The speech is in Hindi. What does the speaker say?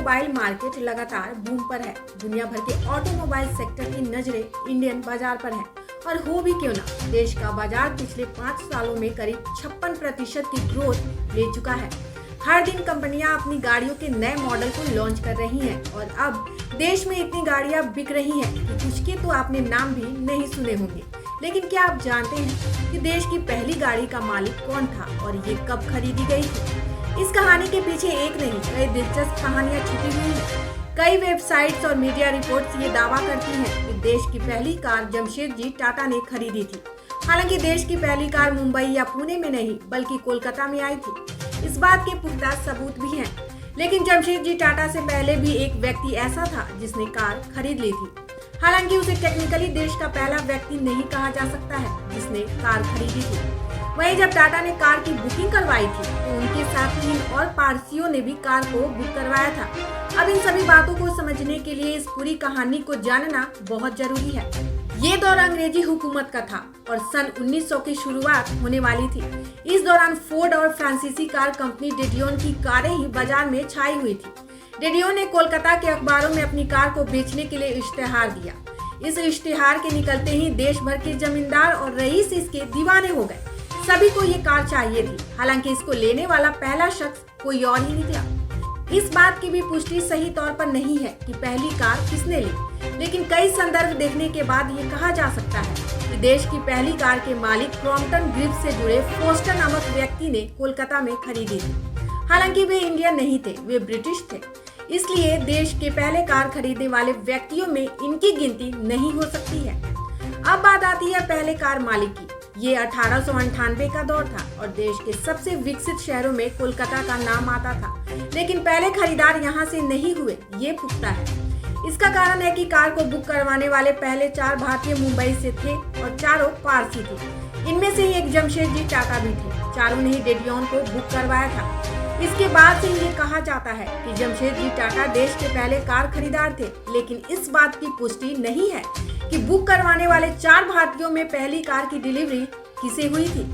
ऑटोमोबाइल मार्केट लगातार बूम पर है। दुनिया भर के ऑटोमोबाइल सेक्टर की नजरें इंडियन बाजार पर है और हो भी क्यों ना, देश का बाजार पिछले 5 सालों में करीब 56% की ग्रोथ ले चुका है। हर दिन कंपनियां अपनी गाड़ियों के नए मॉडल को लॉन्च कर रही हैं और अब देश में इतनी गाड़ियां बिक रही हैं कि कुछ के तो आपने नाम भी नहीं सुने होंगे। लेकिन क्या आप जानते हैं कि देश की पहली गाड़ी का मालिक कौन था और ये कब खरीदी गई थी? इस कहानी के पीछे एक नहीं कई दिलचस्प कहानियां छुपी हुई हैं। कई वेबसाइट्स और मीडिया रिपोर्ट्स ये दावा करती हैं कि देश की पहली कार जमशेदजी टाटा ने खरीदी थी। हालांकि देश की पहली कार मुंबई या पुणे में नहीं बल्कि कोलकाता में आई थी। इस बात के पुख्ता सबूत भी हैं। लेकिन जमशेदजी टाटा से पहले भी एक व्यक्ति ऐसा था जिसने कार खरीद ली थी। हालांकि उसे टेक्निकली देश का पहला व्यक्ति नहीं कहा जा सकता है जिसने कार खरीदी थी। वहीं जब टाटा ने कार की बुकिंग करवाई थी तो उनके साथ 3 और पारसियों ने भी कार को बुक करवाया था। अब इन सभी बातों को समझने के लिए इस पूरी कहानी को जानना बहुत जरूरी है। ये दौर अंग्रेजी हुकूमत का था और सन 1900 की शुरुआत होने वाली थी। इस दौरान फोर्ड और फ्रांसीसी कार कंपनी डेडियन की कारें ही बाजार में छाई हुई थी। डेडियन ने कोलकाता के अखबारों में अपनी कार को बेचने के लिए इश्तेहार दिया। इस इश्तेहार के निकलते ही देश भर के जमींदार और रईस इसके दीवाने हो गए। सभी को ये कार चाहिए थी। हालांकि इसको लेने वाला पहला शख्स कोई और ही निकला। इस बात की भी पुष्टि सही तौर पर नहीं है कि पहली कार किसने ली, लेकिन कई संदर्भ देखने के बाद ये कहा जा सकता है कि देश की पहली कार के मालिक क्रॉम्पटन ग्रिव्स से जुड़े फोस्टर नामक व्यक्ति ने कोलकाता में खरीदी थी। हालांकि वे इंडियन नहीं थे, वे ब्रिटिश थे। इसलिए देश के पहले कार खरीदने वाले व्यक्तियों में इनकी गिनती नहीं हो सकती है। अब बात आती है पहले कार मालिक की। ये 1898 का दौर था और देश के सबसे विकसित शहरों में कोलकाता का नाम आता था। लेकिन पहले खरीदार यहाँ से नहीं हुए, ये पुख्ता है। इसका कारण है कि कार को बुक करवाने वाले पहले 4 भारतीय मुंबई से थे और चारों पारसी थे। इनमें से ही एक जमशेदजी टाटा भी थे। चारों ने ही डेडियन को बुक करवाया था। इसके बाद से ये कहा जाता है कि जमशेदजी टाटा देश के पहले कार खरीदार थे, लेकिन इस बात की पुष्टि नहीं है कि बुक करवाने वाले 4 भारतीयों में पहली कार की डिलीवरी किसे हुई थी।